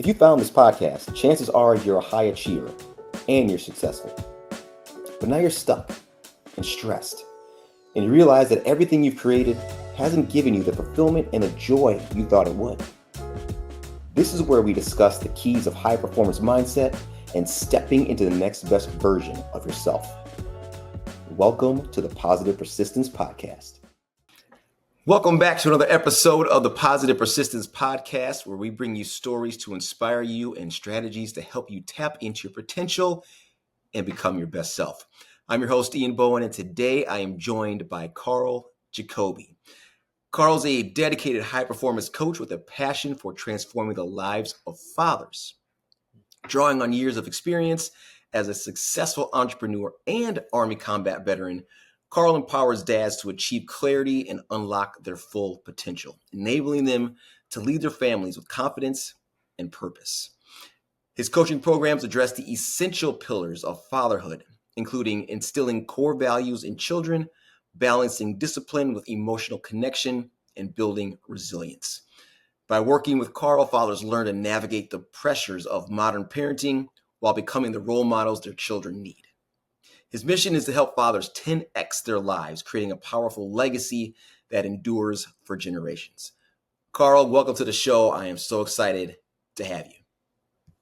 If you found this podcast, chances are you're a high achiever and you're successful. But now you're stuck and stressed, and you realize that everything you've created hasn't given you the fulfillment and the joy you thought it would. This is where we discuss the keys of high performance mindset and stepping into the next best version of yourself. Welcome to the Positive Persistence Podcast. Welcome back to another episode of the Positive Persistence Podcast, where we bring you stories to inspire you and strategies to help you tap into your potential and become your best self. I'm your host, Bowen, and today I am joined by Carl Jacoby. Carl's a dedicated high-performance coach with a passion for transforming the lives of fathers. Drawing on years of experience as a successful entrepreneur and Army combat veteran, Karl empowers dads to achieve clarity and unlock their full potential, enabling them to lead their families with confidence and purpose. His coaching programs address the essential pillars of fatherhood, including instilling core values in children, balancing discipline with emotional connection, and building resilience. By working with Karl, fathers learn to navigate the pressures of modern parenting while becoming the role models their children need. His mission is to help fathers 10x their lives, creating a powerful legacy that endures for generations. Karl, welcome to the show. I am so excited to have you.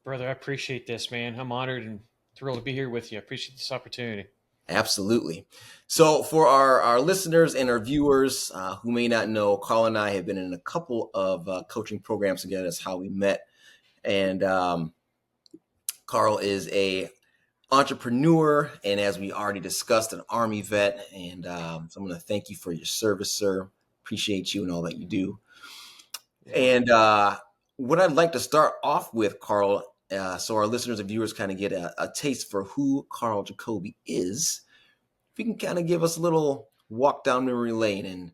Brother, I appreciate this, man. I'm honored and thrilled to be here with you. I appreciate this opportunity. Absolutely. So for our listeners and our viewers who may not know, Karl and I have been in a couple of coaching programs together. That's how we met. And Karl is a entrepreneur, and as we already discussed, an Army vet. And so I'm going to thank you for your service, sir. Appreciate you and all that you do. And what I'd like to start off with, Karl, so our listeners and viewers kind of get a taste for who Carl Jacoby is, if you can kind of give us a little walk down memory lane and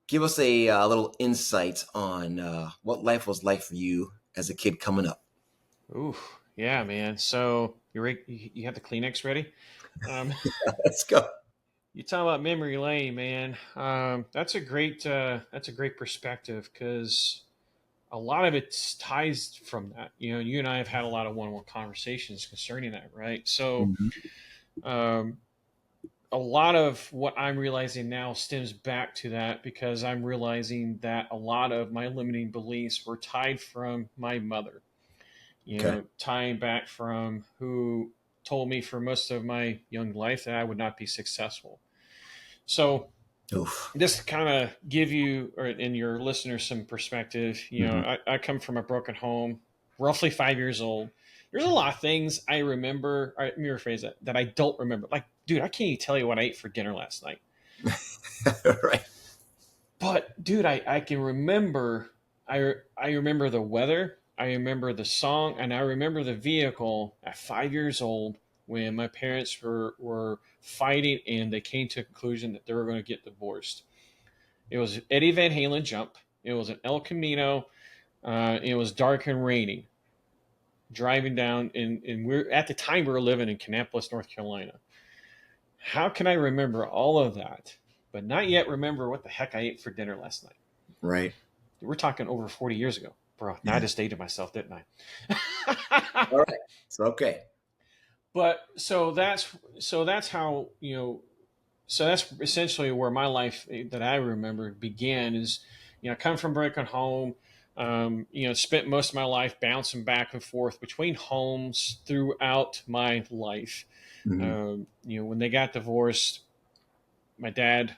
give us a little insight on what life was like for you as a kid coming up. Ooh, yeah, man. So you have the Kleenex ready? Let's go. You talk about memory lane, man. That's a great perspective, because a lot of it ties from that. You know, you and I have had a lot of one-on-one conversations concerning that, right? So, a lot of what I'm realizing now stems back to that, because I'm realizing that a lot of my limiting beliefs were tied from my mother. Tying back from who told me for most of my young life that I would not be successful. So this kind of give you and your listeners some perspective. I come from a broken home, roughly 5 years old. There's a lot of things I remember. Let me rephrase that I don't remember. Like, dude, I can't even tell you what I ate for dinner last night. Right. But dude, I can remember. I remember the weather. I remember the song, and I remember the vehicle at 5 years old when my parents were fighting, and they came to a conclusion that they were going to get divorced. It was Eddie Van Halen Jump. It was an El Camino. It was dark and raining. Driving down, and at the time we were living in Kannapolis, North Carolina. How can I remember all of that, but not yet remember what the heck I ate for dinner last night? Right. We're talking over 40 years ago. Bro, now I just dated myself, didn't I? All right. It's okay. But so that's how, so that's essentially where my life that I remember began is, I come from broken home, spent most of my life bouncing back and forth between homes throughout my life. When they got divorced, my dad,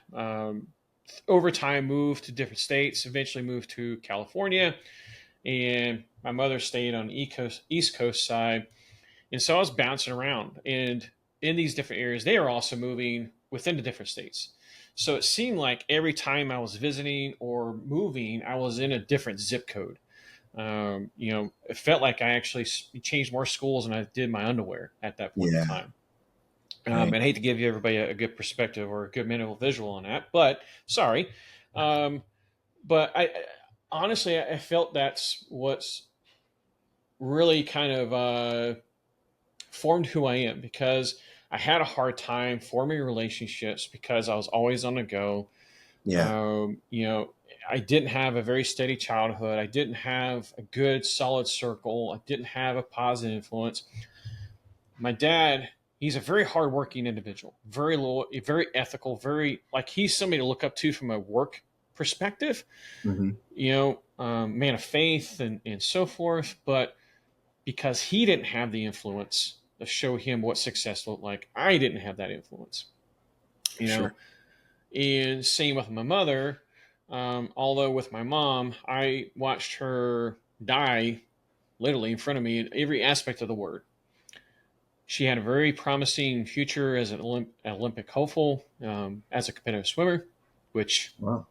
over time moved to different states, eventually moved to California, and my mother stayed on the East Coast side. And so I was bouncing around, and in these different areas, they are also moving within the different states. So it seemed like every time I was visiting or moving, I was in a different zip code. It felt like I actually changed more schools than I did my underwear at that point in time. And I hate to give you everybody a good perspective or a good mental visual on that, but sorry. But I honestly, I felt that's what's really kind of formed who I am, because I had a hard time forming relationships because I was always on the go. I didn't have a very steady childhood. I didn't have a good, solid circle. I didn't have a positive influence. My dad, he's a very hardworking individual, very low, very ethical, very like he's somebody to look up to from a work perspective. Hmm. Man of faith and so forth. But because he didn't have the influence to show him what success looked like, I didn't have that influence. You know, Sure. and same with my mother. Although with my mom, I watched her die literally in front of me in every aspect of the word. She had a very promising future as an Olympic hopeful, as a competitive swimmer, which, Wow.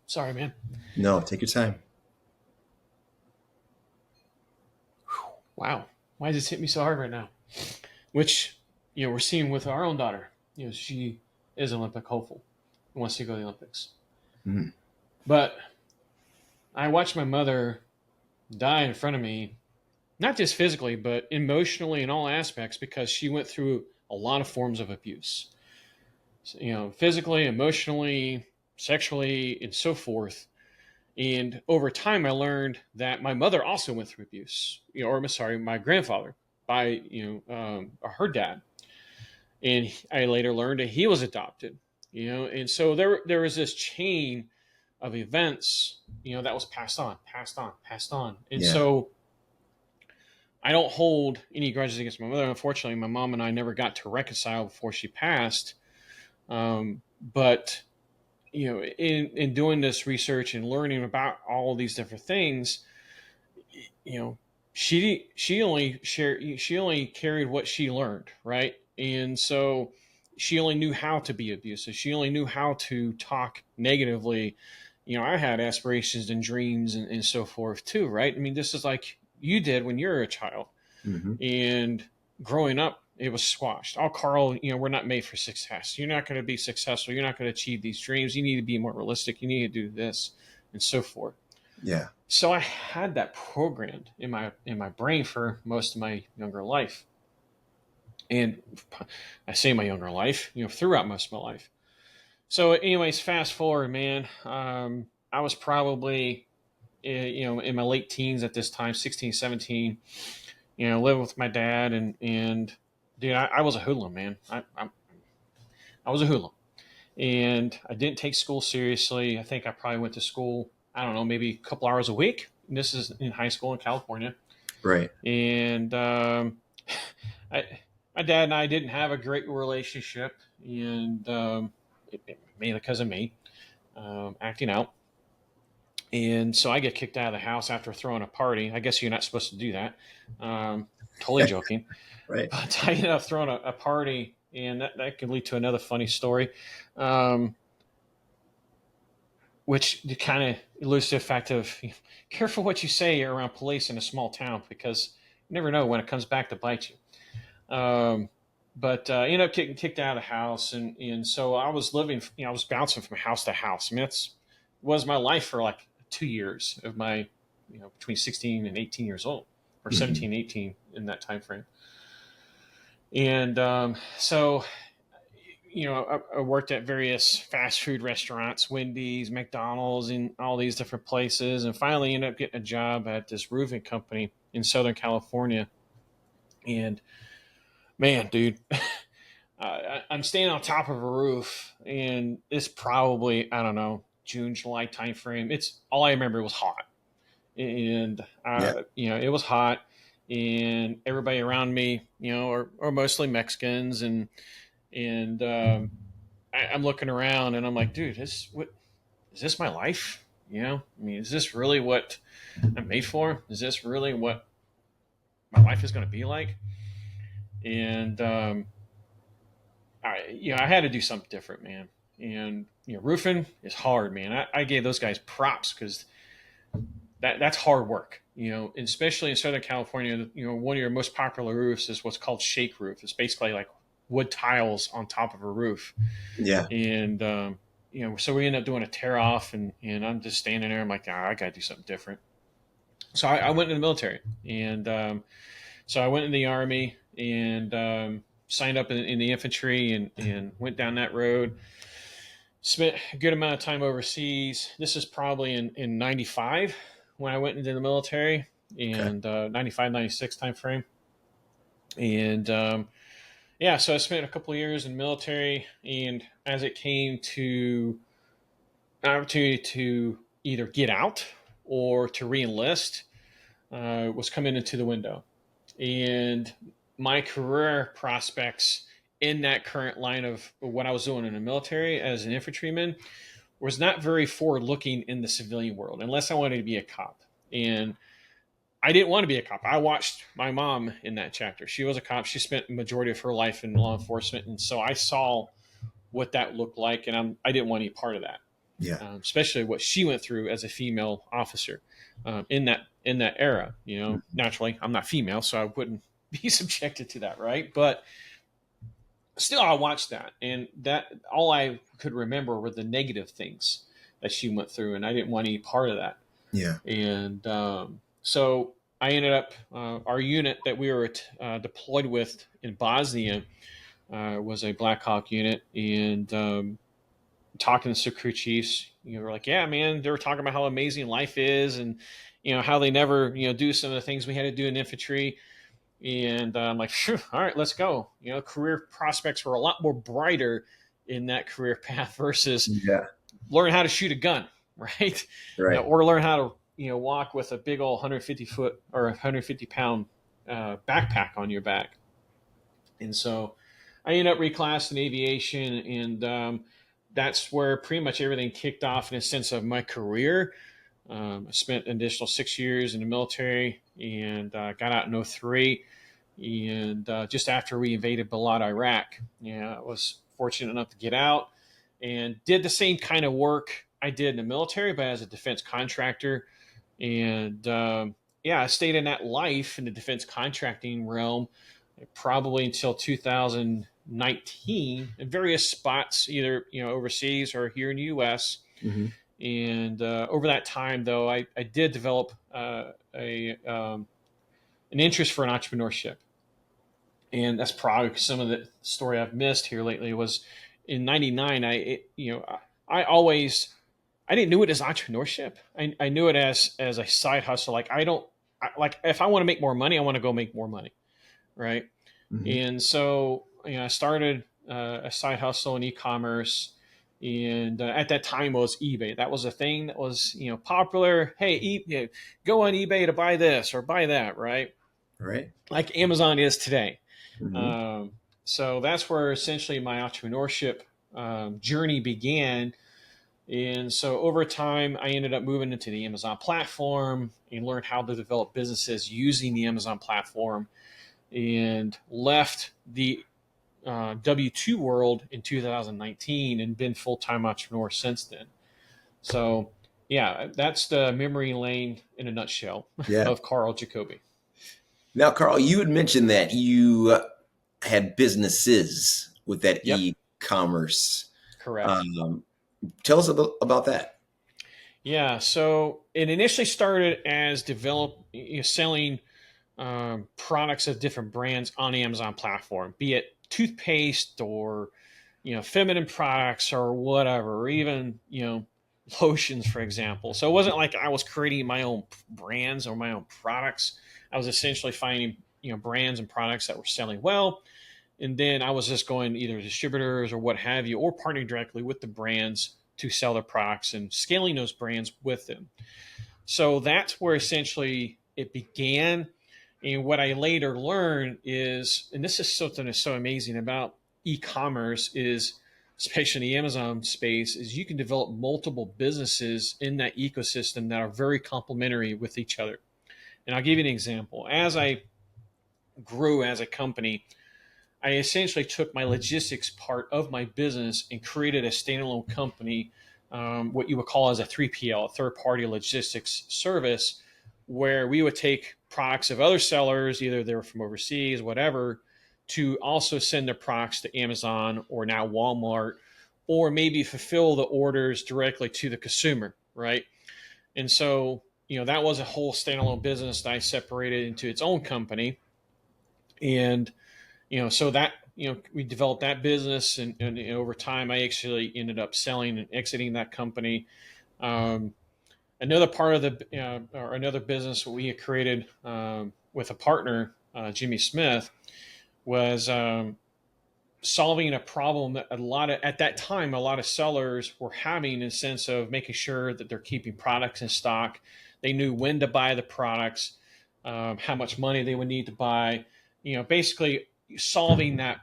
sorry, man. No, take your time. Wow. Why does this hit me so hard right now? Which, we're seeing with our own daughter. She is Olympic hopeful, wants to go to the Olympics. Hmm. But I watched my mother die in front of me, not just physically, but emotionally in all aspects, because she went through a lot of forms of abuse. So, physically, emotionally, sexually, and so forth. And over time, I learned that my mother also went through abuse, or I'm sorry, my grandfather by, her dad. And I later learned that he was adopted, and so there was this chain of events, that was passed on, passed on, passed on. And Yeah. so I don't hold any grudges against my mother. Unfortunately, my mom and I never got to reconcile before she passed. But in doing this research and learning about all of these different things, you know, she only carried what she learned, right? And so she only knew how to be abusive. She only knew how to talk negatively. I had aspirations and dreams and so forth too, right? I mean, this is like you did when you were a child. Hmm. And growing up, it was squashed. Oh, Carl, we're not made for success. You're not going to be successful. You're not going to achieve these dreams. You need to be more realistic. You need to do this and so forth. Yeah. So I had that programmed in my brain for most of my younger life. And I say my younger life, throughout most of my life. So anyways, fast forward, man. I was probably, in my late teens at this time, 16, 17, living with my dad and dude, I was a hoodlum, man. I was a hoodlum, and I didn't take school seriously. I think I probably went to school, I don't know, maybe a couple hours a week. And this is in high school in California. Right. And I, my dad and I didn't have a great relationship, and mainly because of me acting out. And so I get kicked out of the house after throwing a party. I guess you're not supposed to do that. Totally joking. Right. But I ended up throwing a party, and that could lead to another funny story, um, which kind of alludes to the fact of careful what you say around police in a small town, because you never know when it comes back to bite you. But I ended up getting kicked out of the house, and so I was living, I was bouncing from house to house. I mean, that's was my life for like 2 years of my, between 16 and 18 years old, or Hmm. 17, 18 in that time frame. And so, I worked at various fast food restaurants, Wendy's, McDonald's, and all these different places, and finally ended up getting a job at this roofing company in Southern California. And man, dude, I'm staying on top of a roof, and it's probably, I don't know, June, July timeframe. It's all I remember was hot, and Yeah. it was hot, and everybody around me, are mostly Mexicans, and I'm looking around, and I'm like, dude, what is this my life? I mean, is this really what I'm made for? Is this really what my life is going to be like? And I had to do something different, man. And roofing is hard, man. I gave those guys props because that's hard work. Especially in Southern California. One of your most popular roofs is what's called shake roof. It's basically like wood tiles on top of a roof. Yeah. And so we ended up doing a tear off, and I'm just standing there. I'm like, I got to do something different. So I went in the military, and so I went in the army, and signed up in the infantry and went down that road. Spent a good amount of time overseas. This is probably in 95 when I went into the military, Okay. and 95, 96 time frame. And yeah, so I spent a couple of years in the military, and as it came to an opportunity to either get out or to reenlist, was coming into the window. And my career prospects in that current line of what I was doing in the military as an infantryman was not very forward looking in the civilian world, unless I wanted to be a cop. And I didn't want to be a cop. I watched my mom in that chapter. She was a cop. She spent the majority of her life in law enforcement. And so I saw what that looked like, and I didn't want any part of that, Yeah. especially what she went through as a female officer in that era. Naturally, I'm not female, so I wouldn't be subjected to that, right? But still, I watched that, and that all I could remember were the negative things that she went through, and I didn't want any part of that. Yeah. And so I ended up our unit that we were deployed with in Bosnia was a Black Hawk unit, and talking to crew chiefs, were like, yeah, man, they were talking about how amazing life is, and how they never do some of the things we had to do in infantry. And I'm like, phew, all right, let's go. Career prospects were a lot more brighter in that career path versus Yeah. learn how to shoot a gun, right? Right. Or learn how to walk with a big old 150-foot or 150-pound backpack on your back. And so I ended up reclassed in aviation, and that's where pretty much everything kicked off in a sense of my career. I spent an additional 6 years in the military, and got out in 03. And just after we invaded Balad, Iraq, I was fortunate enough to get out and did the same kind of work I did in the military, but as a defense contractor. And yeah, I stayed in that life in the defense contracting realm probably until 2019 in various spots, either overseas or here in the U.S. Mm-hmm. And over that time, though, I did develop an interest for an entrepreneurship, and that's probably some of the story I've missed here lately. Was in '99, I always I didn't know it as entrepreneurship. I knew it as a side hustle. Like like if I want to make more money, I want to go make more money, right? Mm-hmm. And so I started a side hustle in e-commerce, and at that time it was eBay. That was a thing that was popular. Hey, go on eBay to buy this or buy that, right? Right. Like Amazon is today. Mm-hmm. Um, so that's where essentially my entrepreneurship journey began. And so over time, I ended up moving into the Amazon platform and learned how to develop businesses using the Amazon platform, and left the W2 world in 2019 and been full-time entrepreneur since then. So yeah, that's the memory lane in a nutshell Yeah. of Carl Jacoby. Now, Carl, you had mentioned that you had businesses with that Yep, e-commerce. correct. Um, Tell us about that. Yeah, so it initially started as selling products of different brands on the Amazon platform, be it toothpaste or feminine products or whatever, or even lotions, for example. So it wasn't like I was creating my own brands or my own products. I was essentially finding brands and products that were selling well, and then I was just going to either distributors or what have you, or partnering directly with the brands to sell their products and scaling those brands with them. So that's where essentially it began. And what I later learned is, and this is something that's so amazing about e-commerce, is especially in the Amazon space, is you can develop multiple businesses in that ecosystem that are very complementary with each other. And I'll give you an example. As I grew as a company, I essentially took my logistics part of my business and created a standalone company, what you would call as a 3PL, a third party logistics service, where we would take products of other sellers, either they were from overseas, whatever, to also send their products to Amazon or now Walmart, or maybe fulfill the orders directly to the consumer, right? And so, that was a whole standalone business that I separated into its own company. And so that we developed that business, and over time, I actually ended up selling and exiting that company. Um, Another part of the or another business we had created with a partner, Jimmy Smith, was solving a problem that at that time a lot of sellers were having, in the sense of making sure that they're keeping products in stock. They knew when to buy the products, how much money they would need to buy. Basically solving that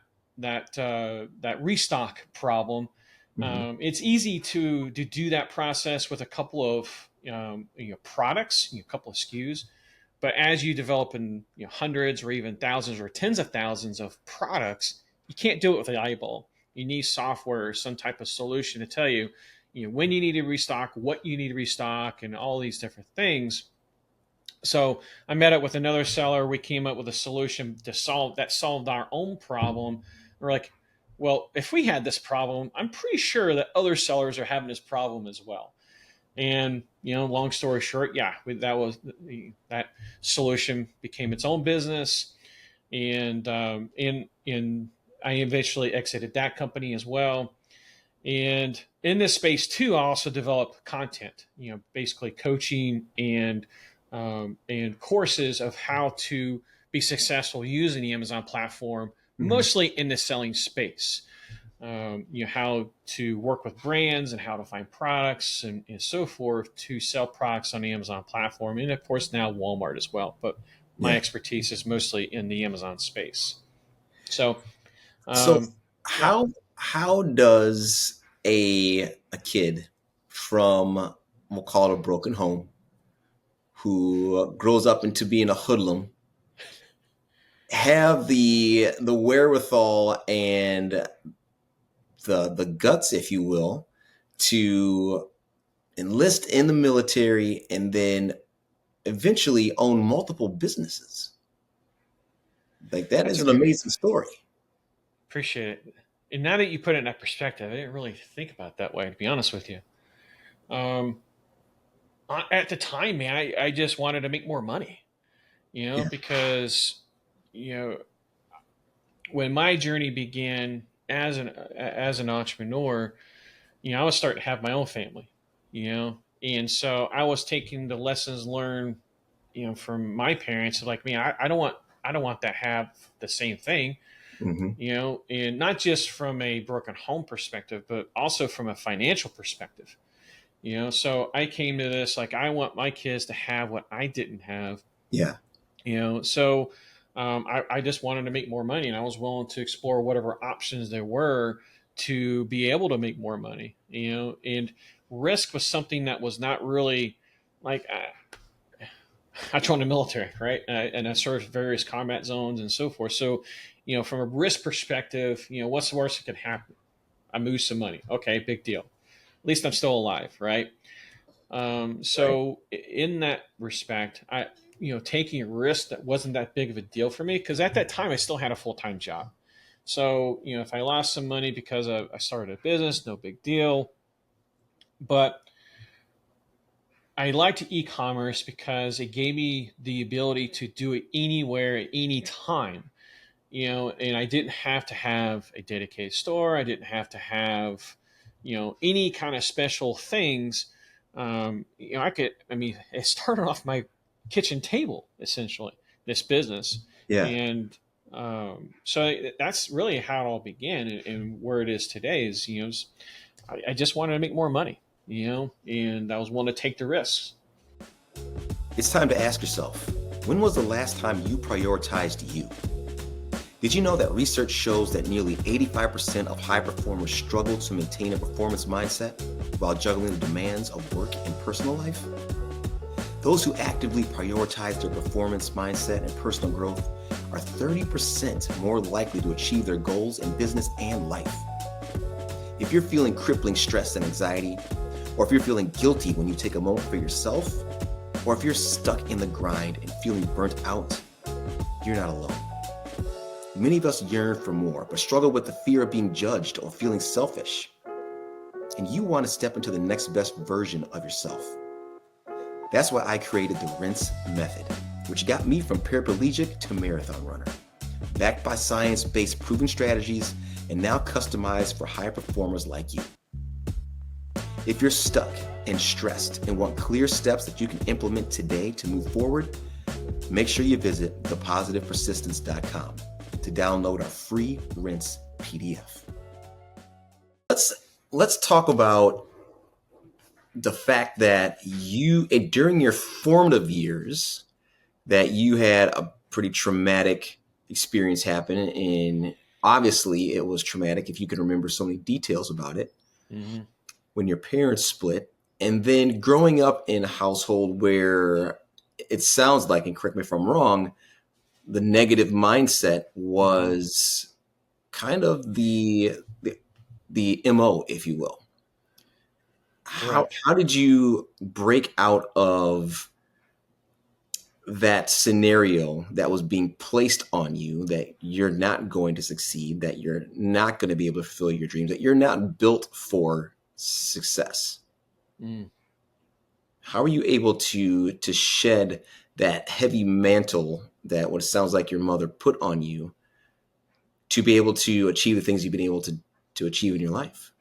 restock problem. Hmm. It's easy to do that process with a couple of products, a couple of SKUs. But as you develop in hundreds or even thousands or tens of thousands of products, you can't do it with an eyeball. You need software or some type of solution to tell you, when you need to restock, what you need to restock, and all these different things. So I met up with another seller. We came up with a solution to solved our own problem. We're like, well, if we had this problem, I'm pretty sure that other sellers are having this problem as well. And long story short, yeah, that solution became its own business, and in I eventually exited that company as well. And in this space too, I also develop content, basically coaching and courses of how to be successful using the Amazon platform, Hmm. mostly in the selling space. How to work with brands and how to find products and so forth to sell products on the Amazon platform, and of course now Walmart as well. But my Yeah. expertise is mostly in the Amazon space. So, So yeah. how does a kid from, we'll call it, a broken home, who grows up into being a hoodlum, have the wherewithal and the guts, if you will, to enlist in the military and then eventually own multiple businesses? Like, that That's is a an amazing story. Appreciate it. And now that you put it in that perspective, I didn't really think about it that way, to be honest with you. Um, at the time, man, I just wanted to make more money, Yeah. because you know when my journey began as an entrepreneur, I was starting to have my own family, and so I was taking the lessons learned, from my parents. Like me, I don't want to have the same thing, Hmm. and not just from a broken home perspective, but also from a financial perspective. So I came to this like I want my kids to have what I didn't have. Yeah. So I just wanted to make more money, and I was willing to explore whatever options there were to be able to make more money. And risk was something that was not really like I joined the military, right? And I served various combat zones and so forth. So, from a risk perspective, what's the worst that could happen? I lose some money. Okay, big deal. At least I'm still alive, right? Right. So in that respect, taking a risk that wasn't that big of a deal for me, because at that time I still had a full time job. So if I lost some money because I started a business, no big deal. But I liked e-commerce because it gave me the ability to do it anywhere at any time. And I didn't have to have a dedicated store. I didn't have to have, any kind of special things. I mean, it started off my kitchen table, essentially, this business. Yeah. And so that's really how it all began, and where it is today is, I just wanted to make more money, and I was willing to take the risks. It's time to ask yourself, when was the last time you prioritized you? Did you know that research shows that nearly 85% of high performers struggle to maintain a performance mindset while juggling the demands of work and personal life? Those who actively prioritize their performance mindset and personal growth are 30% more likely to achieve their goals in business and life. If you're feeling crippling stress and anxiety, or if you're feeling guilty when you take a moment for yourself, or if you're stuck in the grind and feeling burnt out, you're not alone. Many of us yearn for more, but struggle with the fear of being judged or feeling selfish. And you want to step into the next best version of yourself. That's why I created the Rinse Method, which got me from paraplegic to marathon runner. backed by science-based proven strategies and now customized for high performers like you. If you're stuck and stressed and want clear steps that you can implement today to move forward, make sure you visit thepositivepersistence.com to download our free rinse PDF. Let's talk about the fact that you, during your formative years, that you had a pretty traumatic experience happen, and obviously it was traumatic if you can remember so many details about it. Mm-hmm. When your parents split, and then growing up in a household where it sounds like, and correct me if I'm wrong, the negative mindset was kind of the MO, if you will. How did you break out of that scenario that was being placed on you, that you're not going to succeed, that you're not going to be able to fulfill your dreams, that you're not built for success? How are you able to shed that heavy mantle that what it sounds like your mother put on you to be able to achieve the things you've been able to achieve in your life?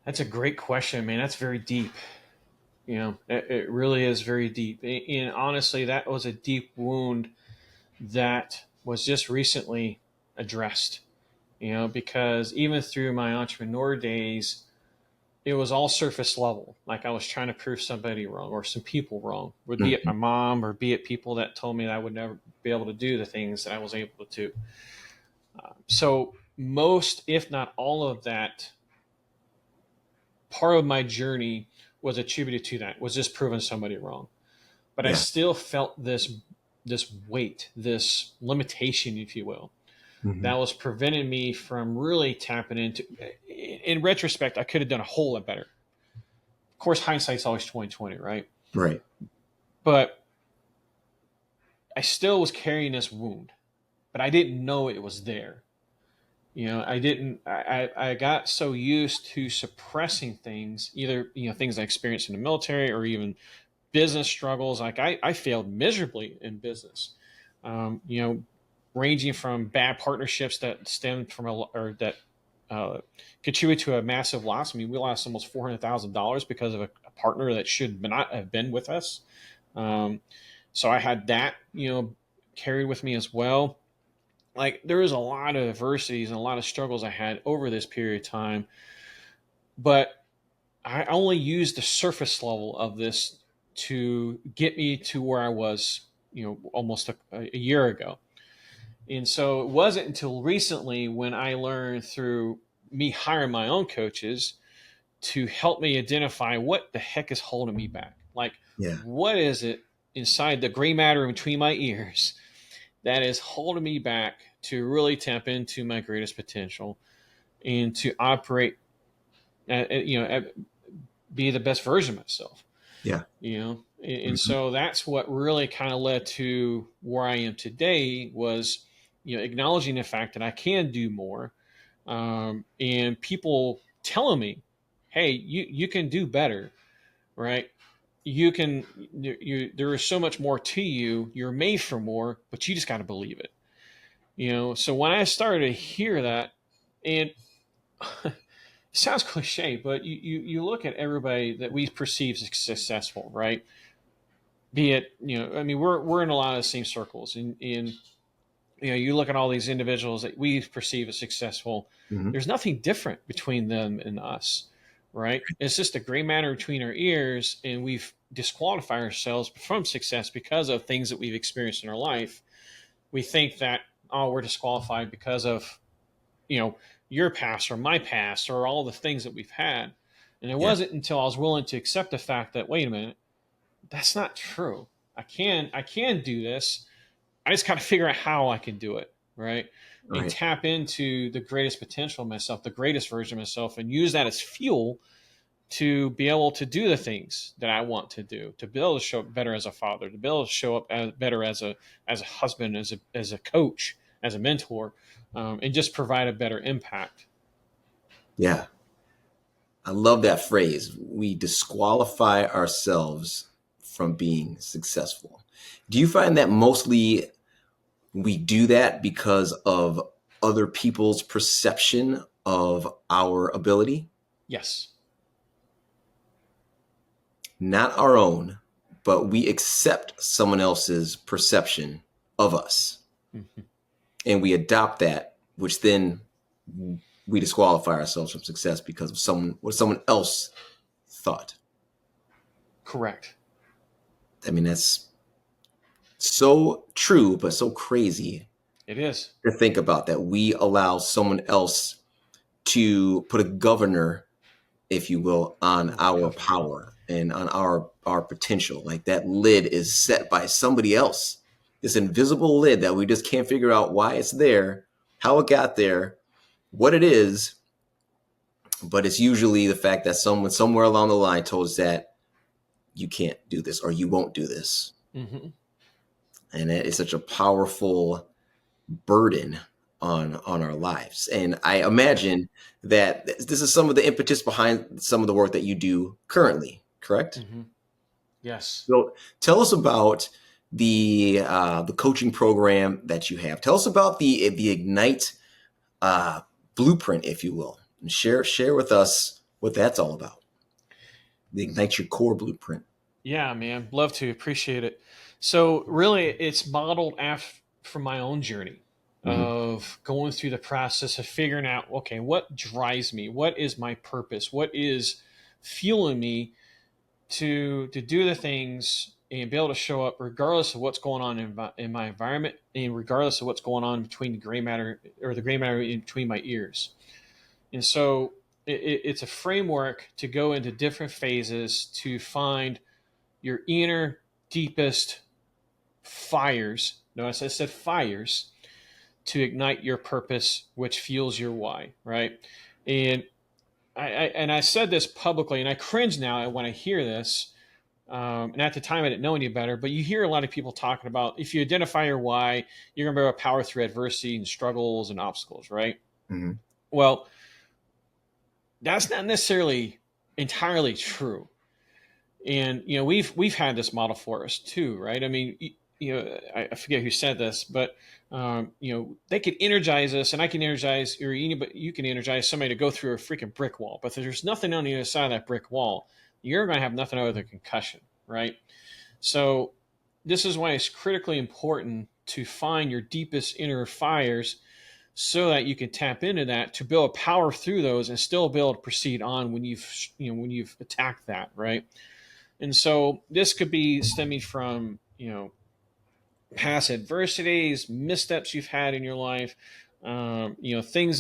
That's a great question, man. That's very deep. It really is very deep. And honestly, that was a deep wound that was just recently addressed, because even through my entrepreneur days, it was all surface level. Like I was trying to prove somebody wrong or some people wrong, would be it my mom or be it people that told me that I would never be able to do the things that I was able to do. So most, if not all of that part of my journey was attributed to that, was just proving somebody wrong. But I still felt this weight, this limitation, if you will, that was preventing me from really tapping into. In retrospect, I could have done a whole lot better. Of course, hindsight's always 20/20, right? Right. But I still was carrying this wound, but I didn't know it was there. I got so used to suppressing things, either, things I experienced in the military or even business struggles. Like I failed miserably in business, ranging from bad partnerships that stemmed from that contribute to a massive loss. I mean, we lost almost $400,000 because of a partner that should not have been with us. So I had that, carried with me as well. Like there was a lot of adversities and a lot of struggles I had over this period of time, but I only used the surface level of this to get me to where I was, almost a year ago. And so it wasn't until recently when I learned through me hiring my own coaches to help me identify what the heck is holding me back. Like, what is it inside the gray matter in between my ears that is holding me back to really tap into my greatest potential and to operate, be the best version of myself. Yeah. And so that's what really kind of led to where I am today was, acknowledging the fact that I can do more, and people telling me, hey, you can do better, right? There is so much more to you. You're made for more, but you just got to believe it. So when I started to hear that, and it sounds cliche, but you look at everybody that we perceive as successful, right? Be it, I mean, we're in a lot of the same circles, and you look at all these individuals that we perceive as successful. There's nothing different between them and us, right? It's just a gray matter between our ears, and we've disqualified ourselves from success because of things that we've experienced in our life. We think that, oh, we're disqualified because of, your past or my past or all the things that we've had. And it wasn't until I was willing to accept the fact that, wait a minute, that's not true. I can do this. I just got to figure out how I can do it, right? And tap into the greatest potential of myself, the greatest version of myself, and use that as fuel to be able to do the things that I want to do, to be able to show up better as a father, to be able to show up better as a husband, as a coach, as a mentor, and just provide a better impact. Yeah. I love that phrase. We disqualify ourselves from being successful. Do you find that mostly we do that because of other people's perception of our ability, Yes. not our own, but we accept someone else's perception of us Hmm. and we adopt that, which then we disqualify ourselves from success because of what someone else thought. Correct. I mean, that's so true, but so crazy It is. to think about that we allow someone else to put a governor, if you will, on Oh, our governor. power and on our potential. Like that lid is set by somebody else. This invisible lid that we just can't figure out why it's there, how it got there, what it is, but it's usually the fact that someone somewhere along the line told us that you can't do this or you won't do this. Hmm. And it's such a powerful burden on our lives. And I imagine that this is some of the impetus behind some of the work that you do currently, correct? Hmm. Yes. So tell us about the coaching program that you have. Tell us about the Ignite uh, blueprint, if you will, and share with us what that's all about. The Ignite Your Core blueprint. Yeah, man. Love to. Appreciate it. So, really, it's modeled from my own journey Mm-hmm. of going through the process of figuring out, okay, what drives me? What is my purpose? What is fueling me to do the things and be able to show up regardless of what's going on in my environment and regardless of what's going on between the gray matter or the gray matter in between my ears. And so it's a framework to go into different phases to find your inner deepest fires. Notice I said fires to ignite your purpose, which fuels your why, right? And I said this publicly, and I cringe now when I hear this. And at the time, I didn't know any better. But you hear a lot of people talking about if you identify your why, you're going to be able to power through adversity and struggles and obstacles, right? Mm-hmm. Well, that's not necessarily entirely true. And we've had this model for us too, right? I mean, I forget who said this, but they can energize us, and I can energize, or anybody, you can energize somebody to go through a freaking brick wall. But if there's nothing on the other side of that brick wall, you're going to have nothing other than concussion, right? So this is why it's critically important to find your deepest inner fires so that you can tap into that to build power through those and still be able to proceed on when you've attacked that, right? And so this could be stemming from, past adversities, missteps you've had in your life, things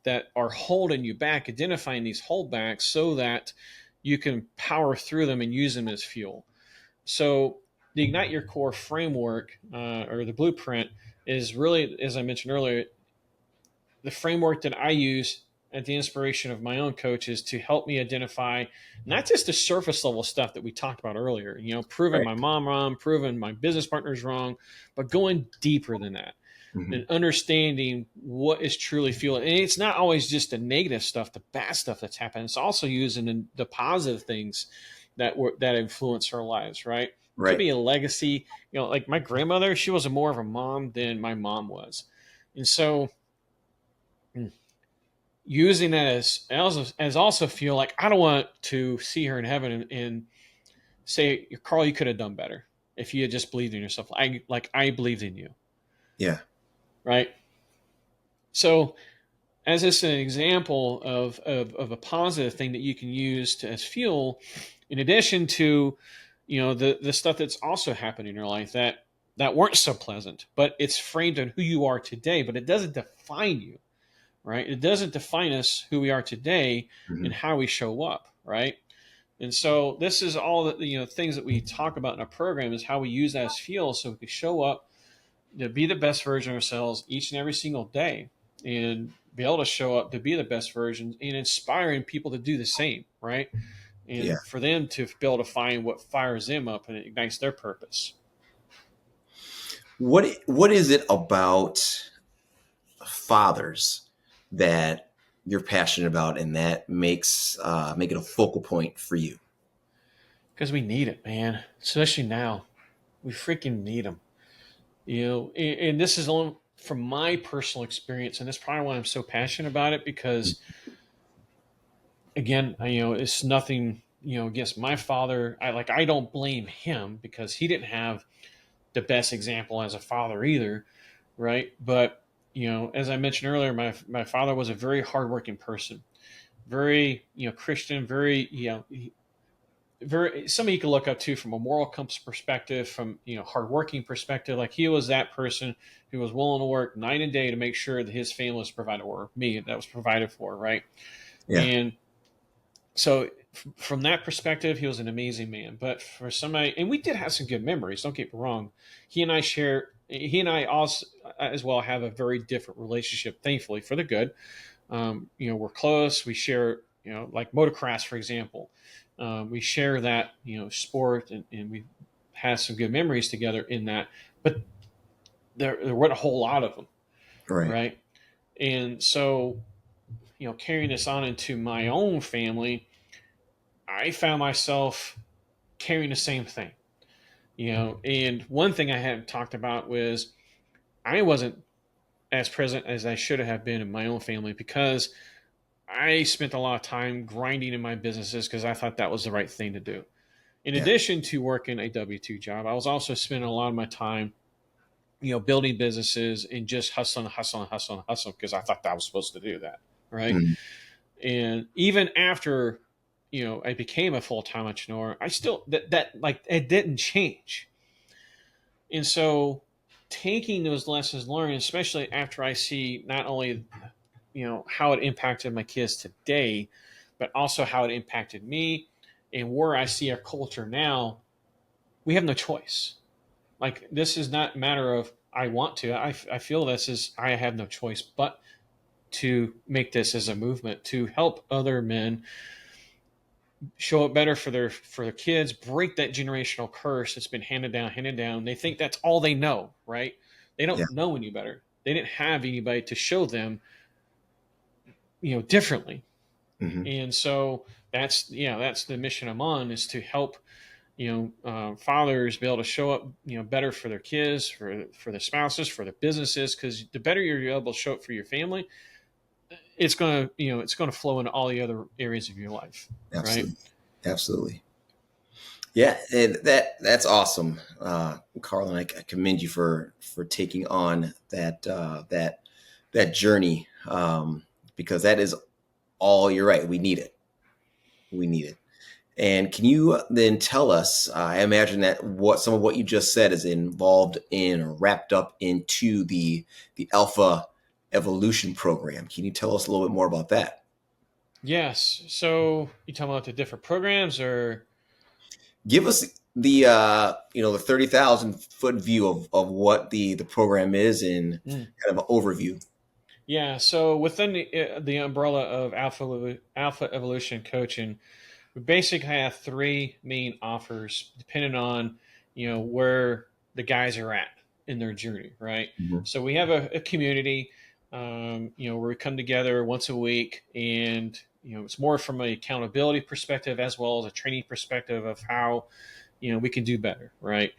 that are holding you back, identifying these holdbacks so that you can power through them and use them as fuel. So the Ignite Your Core framework or the blueprint is really, as I mentioned earlier, the framework that I use at the inspiration of my own coaches to help me identify not just the surface level stuff that we talked about earlier, proving Right. my mom wrong, proving my business partners wrong, but going deeper than that Mm-hmm. and understanding what is truly fueling. And it's not always just the negative stuff, the bad stuff that's happened. It's also using the positive things that influence our lives, right? Could Right. be a legacy, like my grandmother, she was more of a mom than my mom was. And so using that as also feel like I don't want to see her in heaven and say, Carl, you could have done better if you had just believed in yourself. I believed in you, Yeah. right? So as this an example of a positive thing that you can use as fuel, in addition to the stuff that's also happened in your life that weren't so pleasant, but it's framed on who you are today, but it doesn't define you, right? It doesn't define us who we are today Mm-hmm. and how we show up, right? And so this is all the things that we talk about in our program is how we use that as fuel so we can show up to be the best version of ourselves each and every single day and be able to show up to be the best version and inspiring people to do the same, right? Yeah. And for them to be able to find what fires them up and ignites their purpose. What is it about fathers that you're passionate about and that makes make it a focal point for you? Because we need it, man. Especially now. We freaking need them. And this is only from my personal experience, and that's probably why I'm so passionate about it, because again, it's nothing, against my father. I don't blame him because he didn't have the best example as a father either, right? But as I mentioned earlier, my father was a very hardworking person, very Christian, very very somebody you can look up to from a moral compass perspective, from hardworking perspective. Like he was that person who was willing to work night and day to make sure that his family was provided, or me that was provided for, right? Yeah. And so from that perspective, he was an amazing man. But for somebody, and we did have some good memories. Don't get me wrong. He and I also as well have a very different relationship. Thankfully, for the good. We're close. We share, like motocross, for example. We share that, sport, and we had some good memories together in that. But there weren't a whole lot of them, Right. right? And so, carrying this on into my own family, I found myself carrying the same thing. And one thing I hadn't talked about was I wasn't as present as I should have been in my own family, because I spent a lot of time grinding in my businesses because I thought that was the right thing to do. In Yeah. addition to working a W 2 job, I was also spending a lot of my time, building businesses and just hustling, hustling, hustling, hustling, because I thought that I was supposed to do that. Right. Mhm. And even after, I became a full time entrepreneur, I still, that like, it didn't change. And so taking those lessons learned, especially after I see not only how it impacted my kids today, but also how it impacted me, and where I see our culture now. We have no choice. Like, this is not a matter of I want to. I feel this is I have no choice but to make this as a movement to help other men show it better for their kids, break that generational curse that's been handed down, handed down. They think that's all they know, right? They Yeah. don't know any better. They didn't have anybody to show them, differently. Hmm. And so that's the mission I'm on, is to help fathers be able to show up better for their kids, for their spouses, for their businesses, because the better you're able to show up for your family, it's going to flow into all the other areas of your life, right? Absolutely. Absolutely. Yeah, and that's awesome, Carl, and I commend you for taking on that journey, because that is all. You're right. We need it. We need it. And can you then tell us? I imagine that what some of what you just said is involved in or wrapped up into the Alpha Evolution program. Can you tell us a little bit more about that? Yes. So you talking about the different programs, or Give us the 30,000 foot view of what the program is in mm. kind of an overview. Yeah. So within the umbrella of Alpha Evolution Coaching, we basically have three main offers depending on where the guys are at in their journey, right? Mhm. So we have a community, where we come together once a week, and it's more from an accountability perspective as well as a training perspective of how we can do better, right?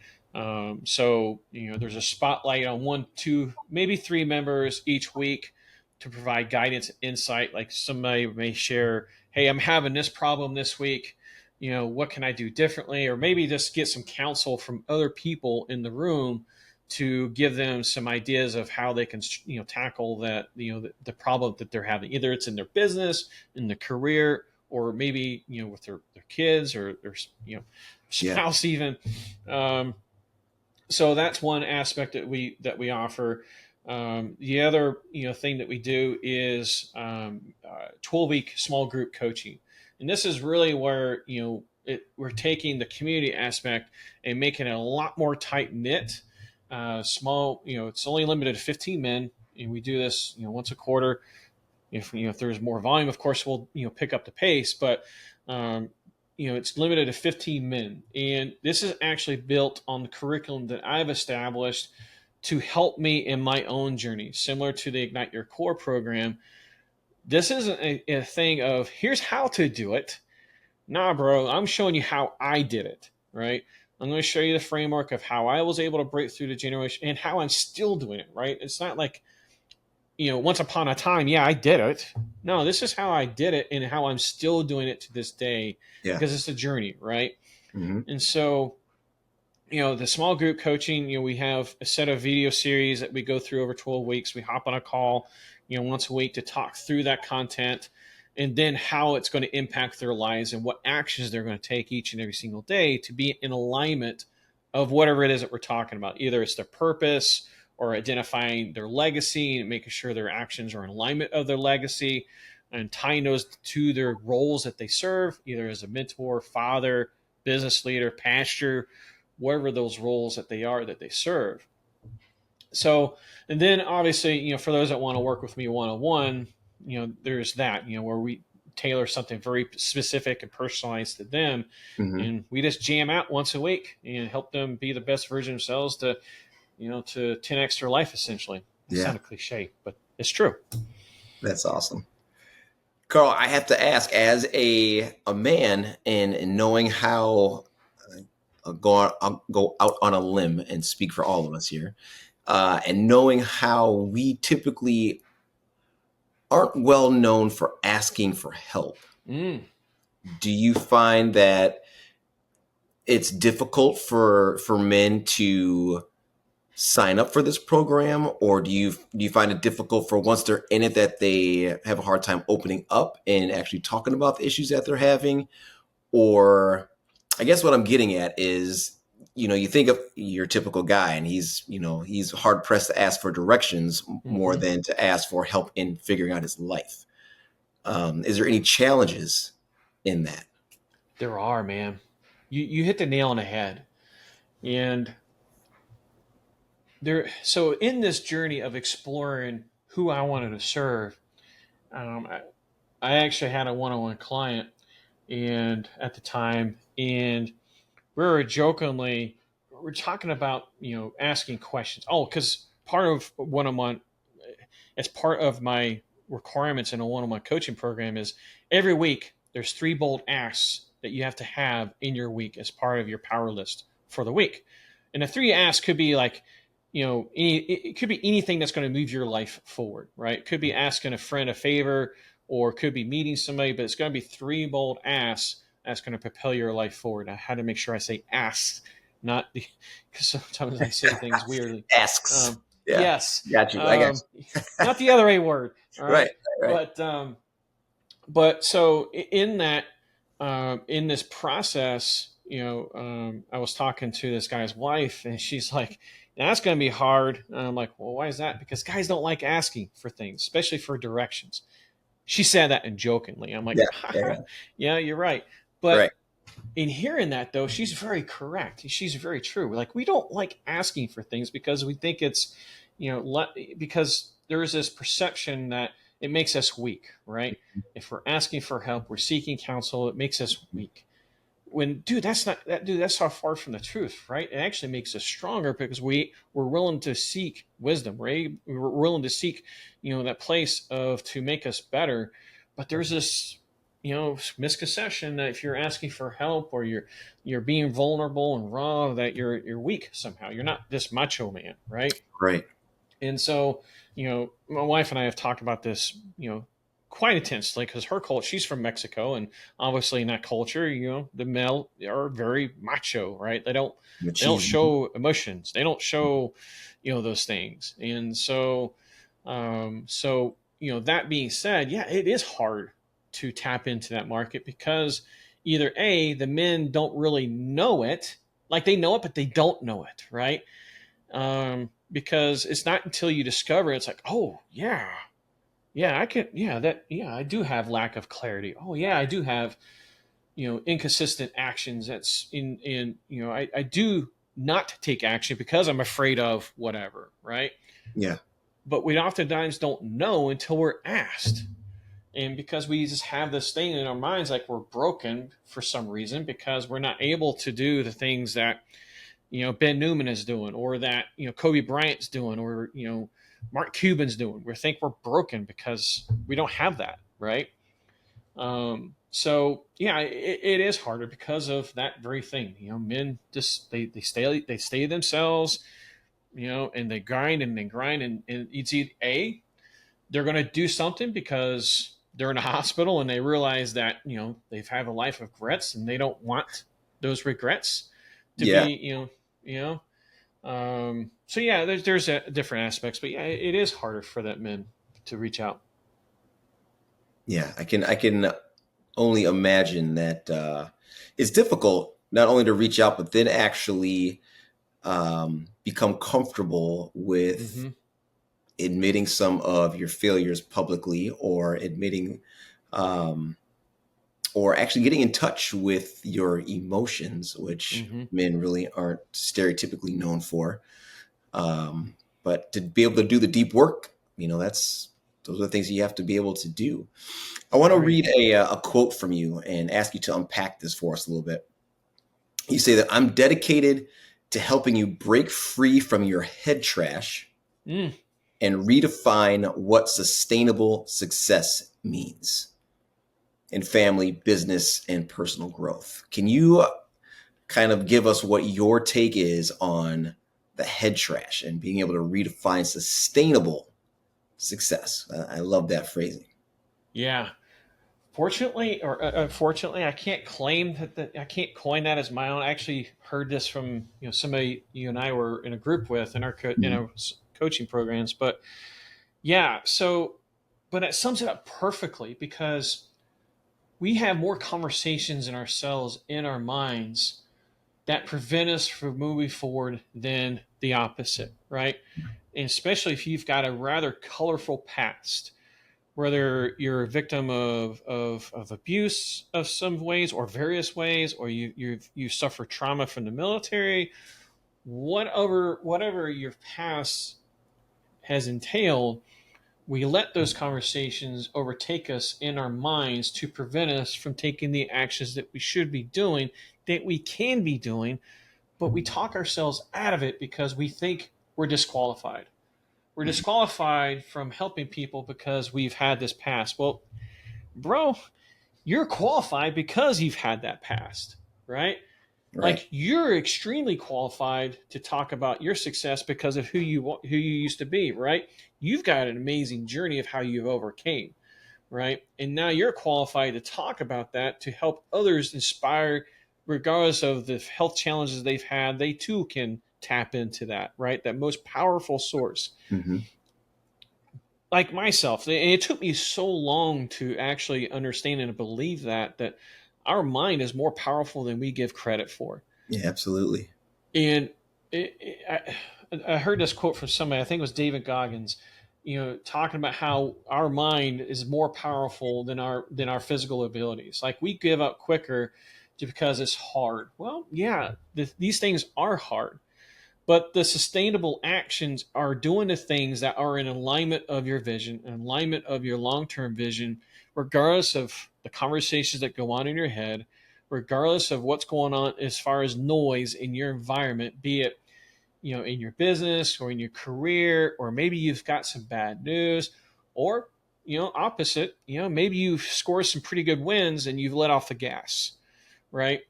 So there's a spotlight on one, two, maybe three members each week to provide guidance, insight. Like somebody may share, "Hey, I'm having this problem this week. What can I do differently?" Or maybe just get some counsel from other people in the room to give them some ideas of how they can tackle that the problem that they're having. Either it's in their business, in their career, or maybe with their kids, or their Yeah. spouse even. Um, so that's one aspect that we offer. The other thing that we do is 12-week small group coaching, and this is really where we're taking the community aspect and making it a lot more tight knit. Small, it's only limited to 15 men, and we do this once a quarter. If there's more volume, of course we'll pick up the pace, but um, it's limited to 15 men, and this is actually built on the curriculum that I've established to help me in my own journey, similar to the Ignite Your Core program. This isn't a thing of here's how to do it. Nah, bro, I'm showing you how I did it, right? I'm going to show you the framework of how I was able to break through the generation and how I'm still doing it, right? It's not like, once upon a time, yeah, I did it. No, this is how I did it and how I'm still doing it to this day, Yeah. because it's a journey, right? Hmm. And so, the small group coaching, we have a set of video series that we go through over 12 weeks. We hop on a call, once a week to talk through that content and then how it's going to impact their lives and what actions they're going to take each and every single day to be in alignment of whatever it is that we're talking about. Either it's their purpose or identifying their legacy and making sure their actions are in alignment of their legacy and tying those to their roles that they serve, either as a mentor, father, business leader, pastor, whatever those roles that they are that they serve. So, and then obviously, for those that want to work with me one-on-one, there's that, where we tailor something very specific and personalized to them. Hmm. And we just jam out once a week and help them be the best version of themselves to 10x their life, essentially. It Yeah, sounded cliche, but it's true. that's awesome. Carl, I have to ask, as a man, and knowing how I'll go out on a limb and speak for all of us here, and knowing how we typically aren't well known for asking for help. Mm. Do you find that it's difficult for men to sign up for this program, or do you find it difficult for once they're in it that they have a hard time opening up and actually talking about the issues that they're having? Or I guess what I'm getting at is, you think of your typical guy and he's hard pressed to ask for directions more Hmm. than to ask for help in figuring out his life. Is there any challenges in that? There are, man. You hit the nail on the head. And so in this journey of exploring who I wanted to serve, um, I, I actually had a one-on-one client, and at the time, and we were jokingly we're talking about asking questions. Oh, because part of one-on-one, as part of my requirements in a one-on-one coaching program, is every week there's 3 bold asks that you have to have in your week as part of your power list for the week. And the 3 asks could be like, it could be anything that's going to move your life forward, right? It could be asking a friend a favor, or it could be meeting somebody, but it's going to be 3 bold asks that's going to propel your life forward. I had to make sure I say asks, not the, because sometimes I say things weirdly. Asks. Yeah, Yes, got you. I got not the other A word. All you. Right, right, right. but so in that, in this process, I was talking to this guy's wife, and she's like, "That's going to be hard." And I'm like, "Well, why is that?" Because guys don't like asking for things, especially for directions. She said that and jokingly. I'm like, Yeah, yeah, "Yeah, you're right." But right. in hearing that, though, she's very correct. She's very true. Like, we don't like asking for things because we think it's, because there is this perception that it makes us weak, right? If we're asking for help, we're seeking counsel, it makes us weak. When, dude, that's not that, dude, that's how far from the truth, right? It actually makes us stronger because we're willing to seek wisdom. We're willing to seek, that place of to make us better. But there's this, misconception that if you're asking for help or you're being vulnerable and raw, that you're weak somehow. You're not this macho man, right? Right. And so, my wife and I have talked about this, quite intensely, because her culture, she's from Mexico, and obviously in that culture, the male are very macho, right? They don't Machismo. show emotions. They don't show, those things. And so, that being said, yeah, it is hard to tap into that market because either A, the men don't really know it, like they know it, but they don't know it, right? Because it's not until you discover it, it's like, oh yeah, yeah, I can, yeah, that, yeah, I do have lack of clarity. Oh yeah, I do have, inconsistent actions. That's in, I do not take action because I'm afraid of whatever, right? Yeah, But we oftentimes don't know until we're asked. And because we just have this thing in our minds, like we're broken for some reason, because we're not able to do the things that Ben Newman is doing, or that Kobe Bryant's doing, or Mark Cuban's doing. We think we're broken because we don't have that, right? So yeah, it is harder because of that very thing. Men just they stay themselves, and they grind and they grind, and it's either they're going to do something because they're in a hospital and they realize that they've had a life of regrets and they don't want those regrets to Yeah. be you know. So yeah, there's different aspects, but yeah, it is harder for that men to reach out. Yeah. I can only imagine that it's difficult not only to reach out, but then actually become comfortable with Mm-hmm. admitting some of your failures publicly, or admitting um, or actually getting in touch with your emotions, which Mm-hmm. men really aren't stereotypically known for. But to be able to do the deep work, those are the things you have to be able to do. I want to Right. read a quote from you and ask you to unpack this for us a little bit. You say that I'm dedicated to helping you break free from your head trash Mm. and redefine what sustainable success means in family, business, and personal growth. Can you kind of give us what your take is on the head trash and being able to redefine sustainable success? I love that phrasing. Yeah. Fortunately or unfortunately, I can't claim that I can't coin that as my own. I actually heard this from somebody you and I were in a group with in our in Mhm. our coaching programs. But yeah, so but it sums it up perfectly because we have more conversations in ourselves in our minds that prevent us from moving forward than the opposite, right? And especially if you've got a rather colorful past, whether you're a victim of abuse of some ways or various ways, or you suffer trauma from the military, whatever your past has entailed, we let those conversations overtake us in our minds to prevent us from taking the actions that we should be doing, that we can be doing, but we talk ourselves out of it because we think we're disqualified. We're disqualified from helping people because we've had this past. Well, bro, you're qualified because you've had that past, right? Right. Like you're extremely qualified to talk about your success because of who you used to be, right? You've got an amazing journey of how you've overcame, right? And now you're qualified to talk about that to help others inspire, regardless of the health challenges they've had. They too can tap into that, right? That most powerful source. Hmm. Like myself, and it took me so long to actually understand and believe that our mind is more powerful than we give credit for. Yeah, absolutely. And I heard this quote from somebody, I think it was David Goggins, talking about how our mind is more powerful than our physical abilities. Like we give up quicker just because it's hard. Well, yeah, these things are hard, but the sustainable actions are doing the things that are in alignment of your vision, in alignment of your long-term vision, regardless of the conversations that go on in your head, regardless of what's going on as far as noise in your environment, be it in your business or in your career, or maybe you've got some bad news, or opposite, maybe you've scored some pretty good wins and you've let off the gas, right?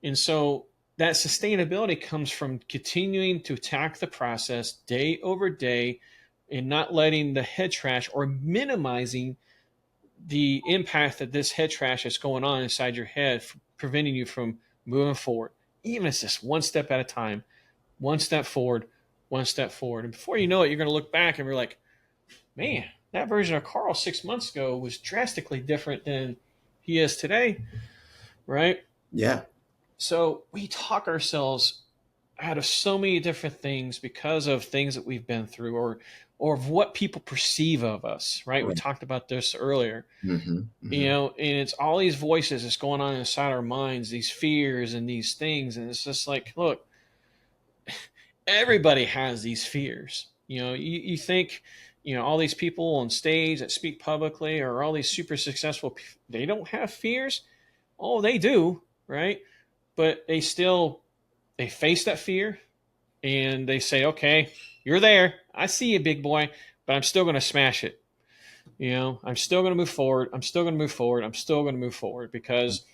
And so that sustainability comes from continuing to attack the process day over day and not letting the head trash or minimizing the impact that this head trash is going on inside your head, preventing you from moving forward. Even if it's just one step at a time, one step forward, one step forward. And before you know it, you're going to look back and be like, man, that version of Carl 6 months ago was drastically different than he is today, right? Yeah. So we talk ourselves out of so many different things because of things that we've been through, or of what people perceive of us, right? We Right. talked about this earlier, Hmm. Hmm. and it's all these voices that's going on inside our minds, these fears and these things. And it's just like, look, everybody has these fears. You think, all these people on stage that speak publicly or all these super successful, they don't have fears. Oh, they do, right? But they face that fear and they say, okay, you're there. I see you, big boy, but I'm still going to smash it. I'm still going to move forward. I'm still going to move forward. I'm still going to move forward because,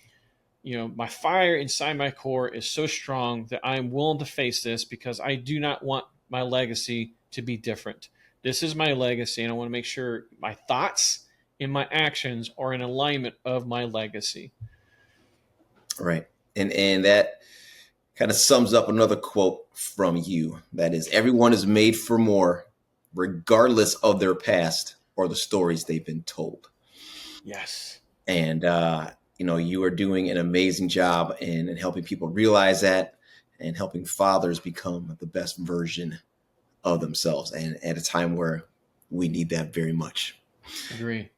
my fire inside my core is so strong that I'm willing to face this because I do not want my legacy to be different. This is my legacy, and I want to make sure my thoughts and my actions are in alignment of my legacy. Right. And that kind of sums up another quote from you. That is, everyone is made for more, regardless of their past or the stories they've been told. Yes. And, you are doing an amazing job in helping people realize that and helping fathers become the best version of themselves. And at a time where we need that very much. Agree.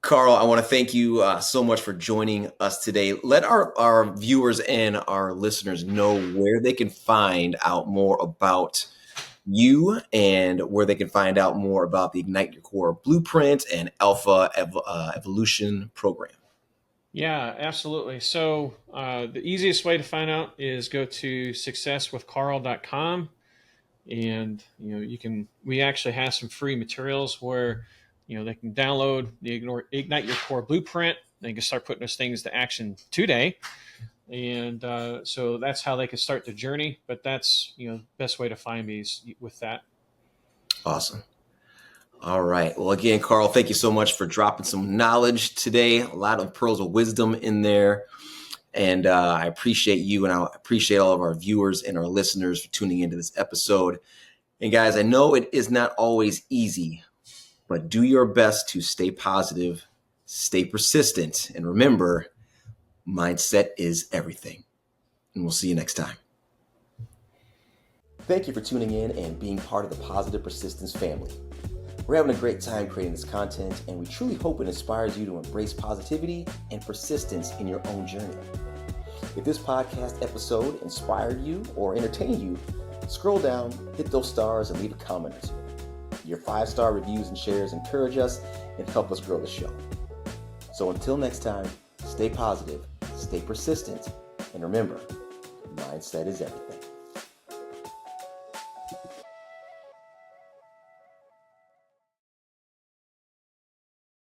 Karl, I want to thank you so much for joining us today. Let our viewers and our listeners know where they can find out more about you and where they can find out more about the Ignite Your Core Blueprint and Alpha Evolution program. Yeah, absolutely. So the easiest way to find out is go to successwithcarl.com. And we actually have some free materials where they can download the Ignite Your Core Blueprint. They can start putting those things to action today, and so that's how they can start the journey. But that's the best way to find me is with that. Awesome. All right. Well, again, Karl, thank you so much for dropping some knowledge today. A lot of pearls of wisdom in there. And I appreciate you, and I appreciate all of our viewers and our listeners for tuning into this episode. And guys, I know it is not always easy, but do your best to stay positive, stay persistent, and remember, mindset is everything. And we'll see you next time. Thank you for tuning in and being part of the Positive Persistence family. We're having a great time creating this content, and we truly hope it inspires you to embrace positivity and persistence in your own journey. If this podcast episode inspired you or entertained you, scroll down, hit those stars, and leave a comment or two. Your 5-star reviews and shares encourage us and help us grow the show. So until next time, stay positive, stay persistent, and remember, mindset is everything.